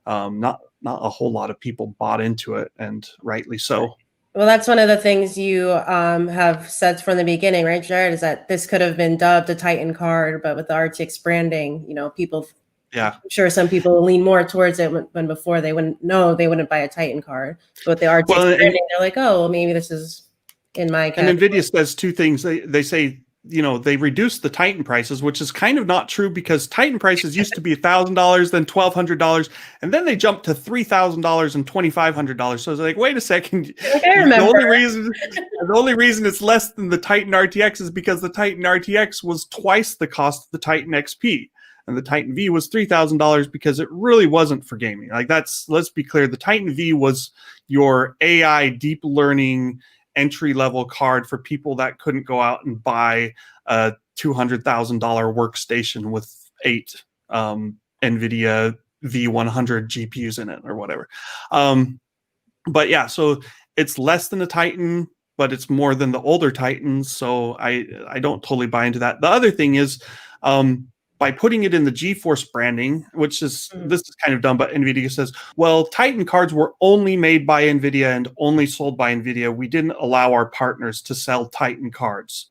not a whole lot of people bought into it, and rightly so. Well, that's one of the things you have said from the beginning, right, Jared, is that this could have been dubbed a Titan card, but with the RTX branding, you know, people, yeah, I'm sure some people lean more towards it when before they wouldn't buy a Titan card. But with the RTX branding, they're like, oh, well, maybe this is in my category. And NVIDIA says two things. They say, you know, they reduced the Titan prices, which is kind of not true, because Titan prices used to be $1,000, then $1,200, and then they jumped to $3,000 and $2,500. So it's like, wait a second. I remember. The only reason it's less than the Titan RTX is because the Titan RTX was twice the cost of the Titan XP, and the Titan V was $3,000 because it really wasn't for gaming. Like let's be clear, the Titan V was your AI deep learning entry-level card for people that couldn't go out and buy a $200,000 workstation with 8 NVIDIA V100 GPUs in it or whatever. But yeah, so it's less than a Titan, but it's more than the older Titans. So I don't totally buy into that. The other thing is, by putting it in the GeForce branding, which is, this is kind of dumb, but NVIDIA says, well, Titan cards were only made by NVIDIA and only sold by NVIDIA. We didn't allow our partners to sell Titan cards.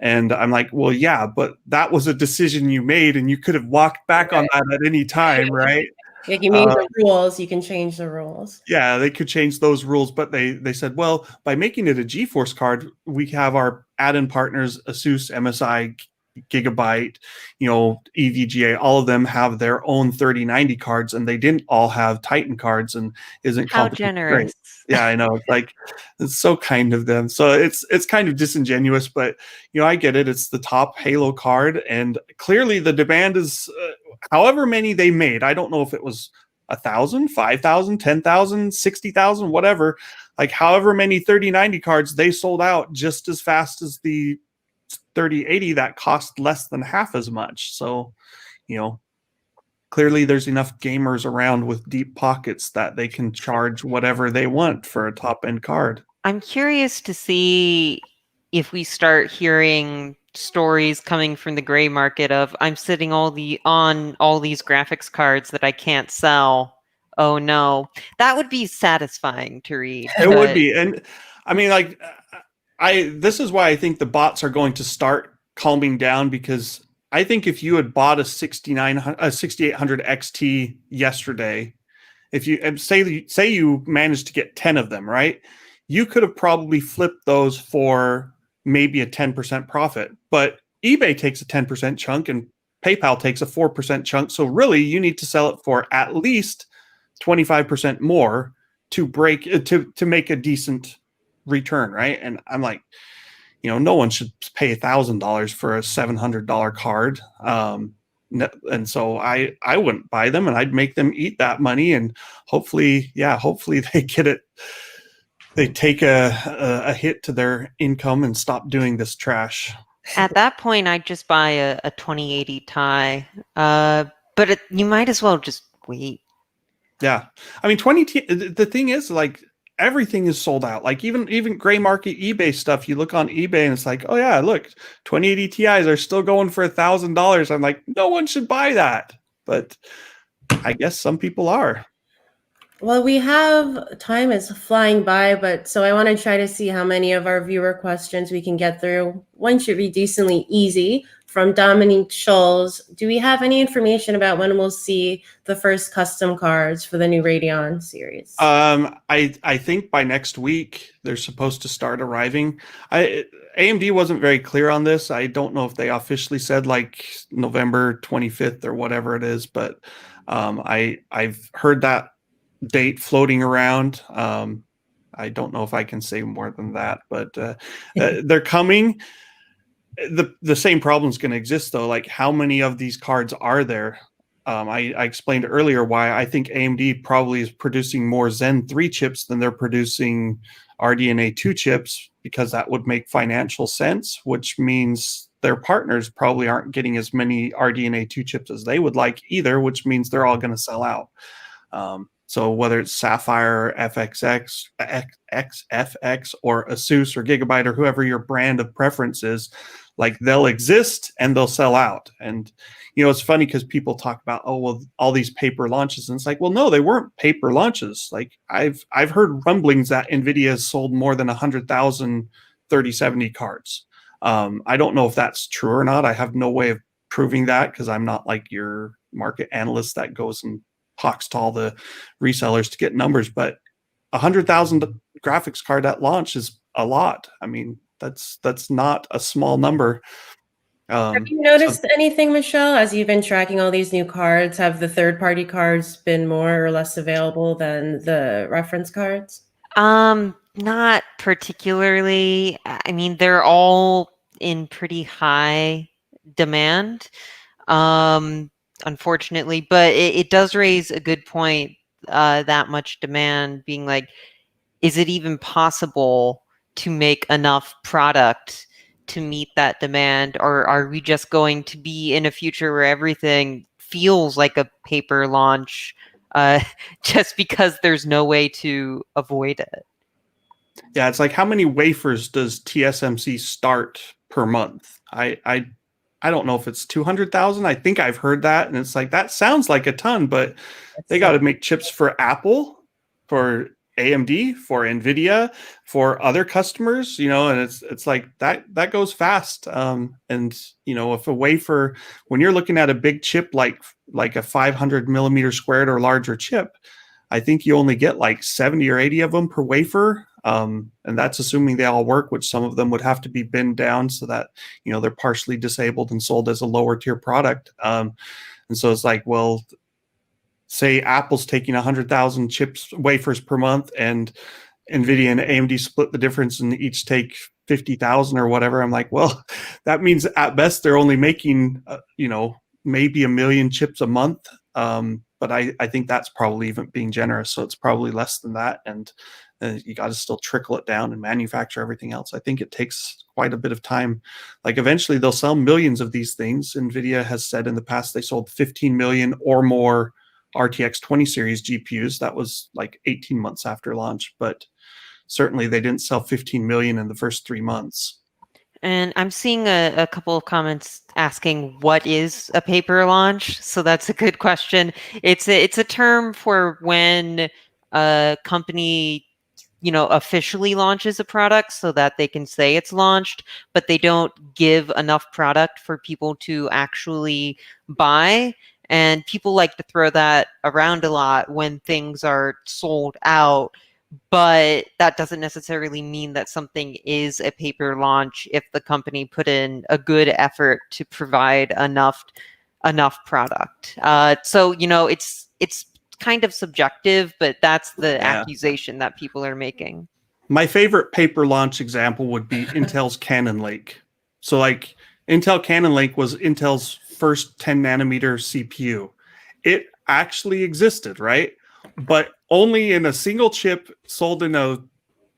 And I'm like, well, yeah, but that was a decision you made, and you could have walked back on that at any time, right? Like, you made the rules, you can change the rules. Yeah, they could change those rules, but they said, well, by making it a GeForce card, we have our add-in partners, ASUS, MSI, Gigabyte, you know, EVGA, all of them have their own 3090 cards, and they didn't all have Titan cards, and isn't how generous. Yeah, I know. Like, it's so kind of them. So it's kind of disingenuous, but you know, I get it. It's the top Halo card, and clearly the demand is however many they made. I don't know if it was 1,000, 5,000, 10,000, 60,000, whatever. Like, however many 3090 cards, they sold out just as fast as the 3080 that cost less than half as much. So, you know, clearly there's enough gamers around with deep pockets that they can charge whatever they want for a top end card. I'm curious to see if we start hearing stories coming from the gray market of, I'm sitting on all these graphics cards that I can't sell. Oh no, that would be satisfying to read. It would be. And I mean, like, this is why I think the bots are going to start calming down, because I think if you had bought a 6800 XT yesterday, if you say you managed to get 10 of them, right? you could have probably flipped those for maybe a 10% profit, but eBay takes a 10% chunk and PayPal takes a 4% chunk. So really you need to sell it for at least 25% more to make a decent return, right? And I'm like, no one should pay $1,000 for a $700 card. And so I wouldn't buy them, and I'd make them eat that money, and hopefully they get it. They take a hit to their income and stop doing this trash. At that point, I'd just buy a 2080 Ti. But you might as well just wait. Yeah, I mean, the thing is, like, everything is sold out. Like even gray market eBay stuff. You look on eBay and it's like, oh yeah, look, 2080 Ti's are still going for $1,000. I'm like, no one should buy that, but I guess some people are. Well, time is flying by, but so I want to try to see how many of our viewer questions we can get through. One should be decently easy. From Dominique Scholes, do we have any information about when we'll see the first custom cards for the new Radeon series? I think by next week they're supposed to start arriving. AMD wasn't very clear on this. I don't know if they officially said like November 25th or whatever it is, but I've heard that date floating around. I don't know if I can say more than that, but they're coming. The same problem is going to exist though. Like, how many of these cards are there? I explained earlier why I think AMD probably is producing more Zen 3 chips than they're producing RDNA 2 chips, because that would make financial sense, which means their partners probably aren't getting as many RDNA 2 chips as they would like either, which means they're all going to sell out. So whether it's Sapphire, FXX, XFX, or Asus or Gigabyte or whoever your brand of preference is, like, they'll exist and they'll sell out. And it's funny because people talk about, oh well, all these paper launches, and it's like, well, no, they weren't paper launches. Like, I've heard rumblings that NVIDIA has sold more than 100,000 3070 cards. I don't know if that's true or not. I have no way of proving that because I'm not like your market analyst that goes and talks to all the resellers to get numbers, but 100,000 graphics card at launch is a lot. I mean, that's not a small number. Have you noticed anything, Michelle, as you've been tracking all these new cards? Have the third-party cards been more or less available than the reference cards? Not particularly. I mean, they're all in pretty high demand. Unfortunately, but it does raise a good point, that much demand being like, is it even possible to make enough product to meet that demand? Or are we just going to be in a future where everything feels like a paper launch, just because there's no way to avoid it? Yeah, it's like, how many wafers does TSMC start per month? I don't know if it's 200,000. I think I've heard that. And it's like, that sounds like a ton, but they got to make chips for Apple, for AMD, for NVIDIA, for other customers, and it's like that goes fast. And, if a wafer, when you're looking at a big chip, like a 500 millimeter squared or larger chip, I think you only get like 70 or 80 of them per wafer. And that's assuming they all work, which some of them would have to be binned down so that, they're partially disabled and sold as a lower tier product. And so it's like, well, say Apple's taking 100,000 wafers per month, and NVIDIA and AMD split the difference and each take 50,000 or whatever. I'm like, well, that means at best they're only making, maybe 1 million chips a month. But I think that's probably even being generous. So it's probably less than that. And you got to still trickle it down and manufacture everything else. I think it takes quite a bit of time. Like, eventually they'll sell millions of these things. NVIDIA has said in the past they sold 15 million or more RTX 20 series GPUs. That was like 18 months after launch, but certainly they didn't sell 15 million in the first 3 months. And I'm seeing a couple of comments asking, what is a paper launch? So that's a good question. It's a term for when a company, officially launches a product so that they can say it's launched, but they don't give enough product for people to actually buy. And people like to throw that around a lot when things are sold out. but that doesn't necessarily mean that something is a paper launch if the company put in a good effort to provide enough product. So it's kind of subjective, but that's the accusation that people are making. My favorite paper launch example would be Intel's Cannon Lake. So like Intel Cannon Lake was Intel's first 10 nanometer CPU. It actually existed, right? But only in a single chip sold in a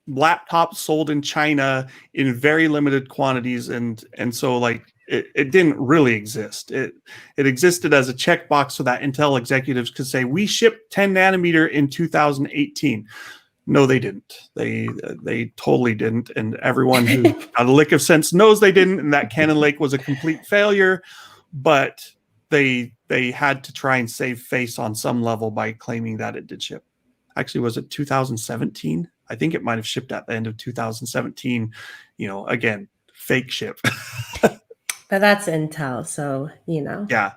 laptop sold in China in very limited quantities. And so like it didn't really exist. It existed as a checkbox so that Intel executives could say, we shipped 10 nanometer in 2018. No, they didn't. They totally didn't. And everyone who got a lick of sense knows they didn't. And that Cannon Lake was a complete failure. But they had to try and save face on some level by claiming that it did ship. Actually, was it 2017? I think it might have shipped at the end of 2017. Again, fake ship. But that's Intel, so Yeah.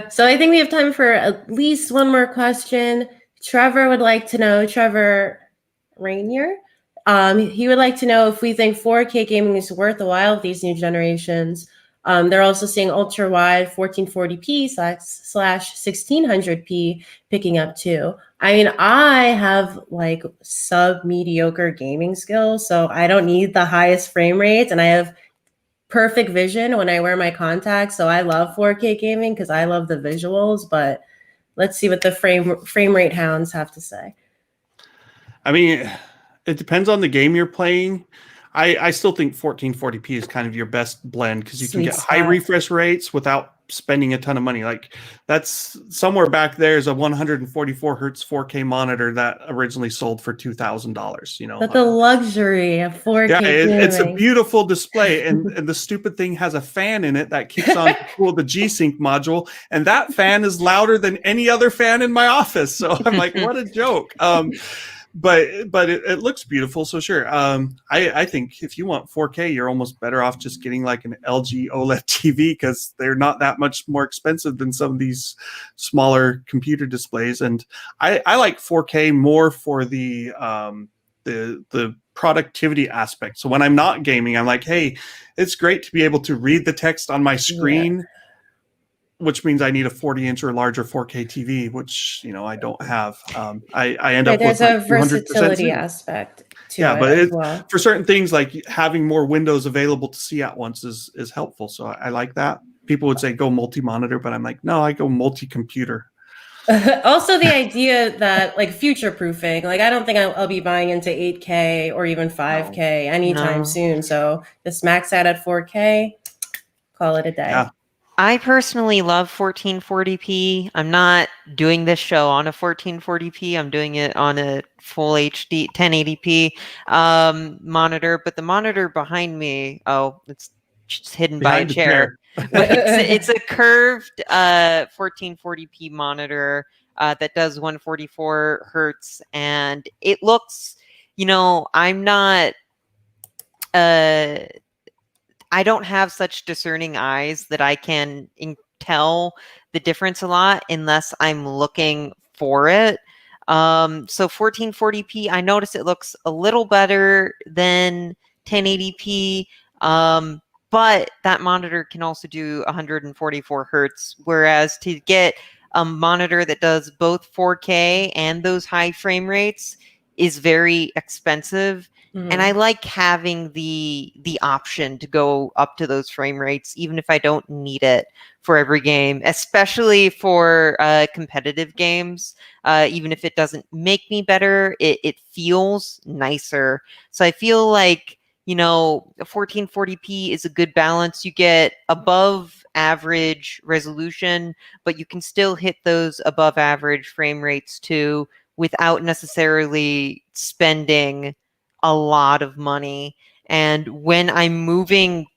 So I think we have time for at least one more question. Trevor would like to know, Trevor Rainier, he would like to know if we think 4K gaming is worth a while with these new generations. They're also seeing ultra wide 1440p slash 1600p picking up too. I mean, I have like sub mediocre gaming skills, so I don't need the highest frame rates, and I have perfect vision when I wear my contacts. So I love 4K gaming because I love the visuals, but let's see what the frame rate hounds have to say. I mean, it depends on the game you're playing. I still think 1440p is kind of your best blend because you can get high refresh rates without spending a ton of money. Like that's somewhere back there is a 144 hertz 4K monitor that originally sold for $2,000. But the luxury of 4K gaming. It's a beautiful display, and the stupid thing has a fan in it that kicks on to cool the G-Sync module, and that fan is louder than any other fan in my office. So I'm like, what a joke. But it looks beautiful, so sure. I think if you want 4K, you're almost better off just getting like an LG OLED TV because they're not that much more expensive than some of these smaller computer displays. And I like 4K more for the productivity aspect. So when I'm not gaming, I'm like, hey, it's great to be able to read the text on my screen. Yeah. Which means I need a 40-inch or larger 4K TV, which I don't have. I end up with there's a versatility aspect to it. But as well. For certain things, like having more windows available to see at once is helpful. So I like that. People would say go multi-monitor, but I'm like, no, I go multi-computer. Also, the idea that like future proofing, like I don't think I'll be buying into 8K or even 5K anytime soon. So just max out at 4K, call it a day. Yeah. I personally love 1440p. I'm not doing this show on a 1440p. I'm doing it on a full HD 1080p monitor. But the monitor behind me, it's just hidden behind by a chair. It's a curved 1440p monitor that does 144 hertz, and it looks. I'm not. I don't have such discerning eyes that I can tell the difference a lot unless I'm looking for it. So 1440p, I notice it looks a little better than 1080p, but that monitor can also do 144 hertz, whereas to get a monitor that does both 4K and those high frame rates is very expensive. And I like having the option to go up to those frame rates, even if I don't need it for every game, especially for competitive games. Even if it doesn't make me better, it feels nicer. So I feel like, 1440p is a good balance. You get above average resolution, but you can still hit those above average frame rates too, without necessarily spending a lot of money. And when I'm moving,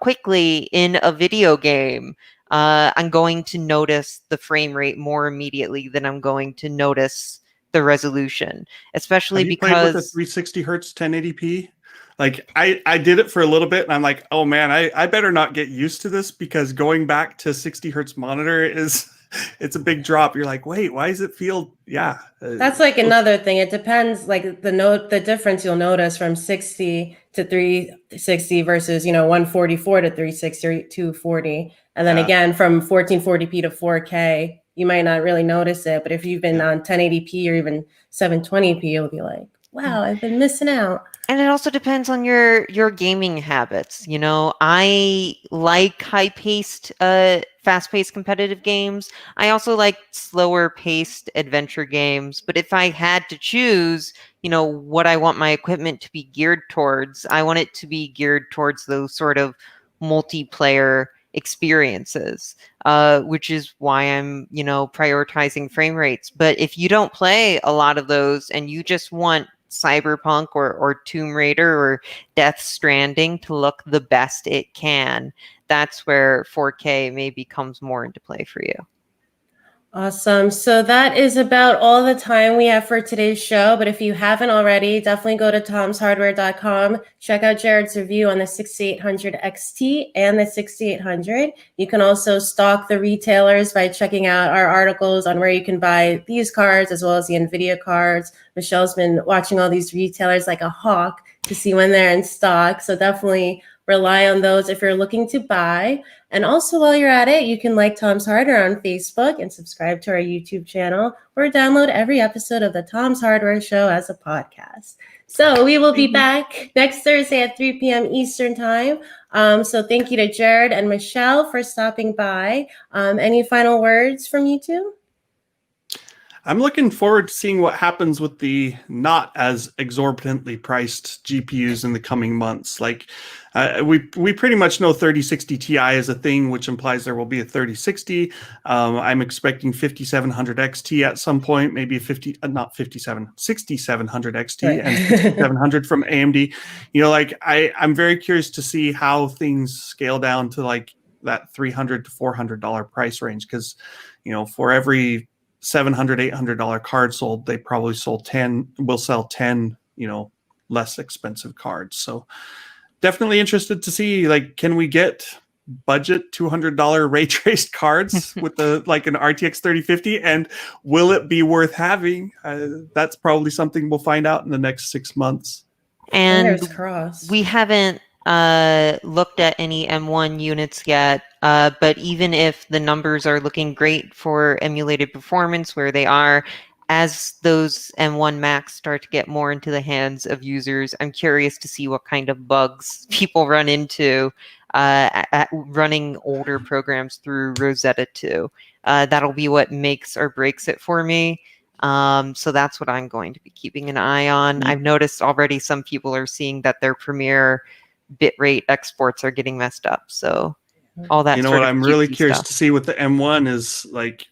quickly in a video game, I'm going to notice the frame rate more immediately than I'm going to notice the resolution, especially Have you because played with a 360 hertz 1080p. Like I did it for a little bit and I'm like, oh man, I better not get used to this because going back to 60 hertz monitor is it's a big drop. You're like, wait, why does it feel? Yeah, That's like another thing. It depends, like the difference you'll notice from 60 to 360 versus 144 to 360 or 240, and then Yeah. again from 1440p to 4K, you might not really notice it. But if you've been on 1080p or even 720p, you'll be like, wow, I've been missing out. And it also depends on your gaming habits. I like high-paced, fast-paced competitive games. I also like slower-paced adventure games. But if I had to choose, what I want my equipment to be geared towards, I want it to be geared towards those sort of multiplayer experiences, which is why I'm, prioritizing frame rates. But if you don't play a lot of those and you just want Cyberpunk or Tomb Raider or Death Stranding to look the best it can, that's where 4K maybe comes more into play for you. Awesome. So that is about all the time we have for today's show. But if you haven't already, definitely go to tomshardware.com. Check out Jared's review on the 6800 XT and the 6800. You can also stalk the retailers by checking out our articles on where you can buy these cards as well as the NVIDIA cards. Michelle's been watching all these retailers like a hawk to see when they're in stock. So definitely rely on those if you're looking to buy. And also, while you're at it, you can like Tom's Hardware on Facebook and subscribe to our YouTube channel or download every episode of the Tom's Hardware Show as a podcast. So we will be back next Thursday at 3 p.m. Eastern Time. So thank you to Jared and Michelle for stopping by. Any final words from you two? I'm looking forward to seeing what happens with the not as exorbitantly priced GPUs in the coming months. Like we pretty much know 3060 Ti is a thing, which implies there will be a 3060. I'm expecting 5700 XT at some point, maybe 6700 XT Right. and 6700 from AMD. I'm very curious to see how things scale down to like that $300 to $400 price range, because for every $700, $800 card sold, they probably will sell 10, less expensive cards. So definitely interested to see, like, can we get budget $200 ray traced cards with an RTX 3050, and will it be worth having? That's probably something we'll find out in the next 6 months. And Fingers crossed. we haven't looked at any M1 units yet, but even if the numbers are looking great for emulated performance where they are, as those M1 Max start to get more into the hands of users, I'm curious to see what kind of bugs people run into at running older programs through Rosetta 2. That'll be what makes or breaks it for me. So that's what I'm going to be keeping an eye on. I've noticed already some people are seeing that their Premiere bitrate exports are getting messed up. So all that. What I'm really curious to see with the M1 is like,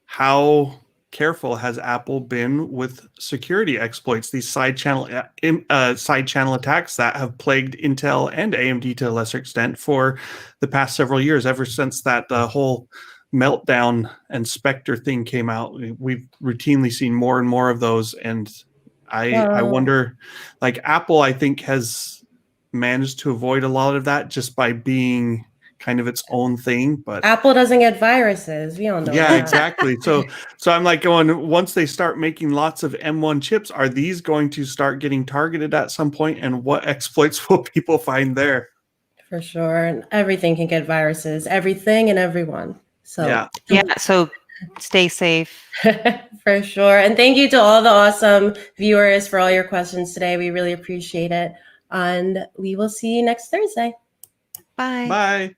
how careful has Apple been with security exploits, these side channel attacks that have plagued Intel and AMD to a lesser extent for the past several years, ever since that whole Meltdown and Spectre thing came out. We've routinely seen more and more of those, and I wonder, like, Apple, I think, has managed to avoid a lot of that just by being kind of its own thing. But Apple doesn't get viruses. We all know yeah, that. exactly. So I'm like going, once they start making lots of M1 chips, are these going to start getting targeted at some point, and what exploits will people find there? For sure. And everything can get viruses, everything and everyone. So yeah. So stay safe. For sure. And thank you to all the awesome viewers for all your questions today. We really appreciate it. And we will see you next Thursday. Bye. Bye.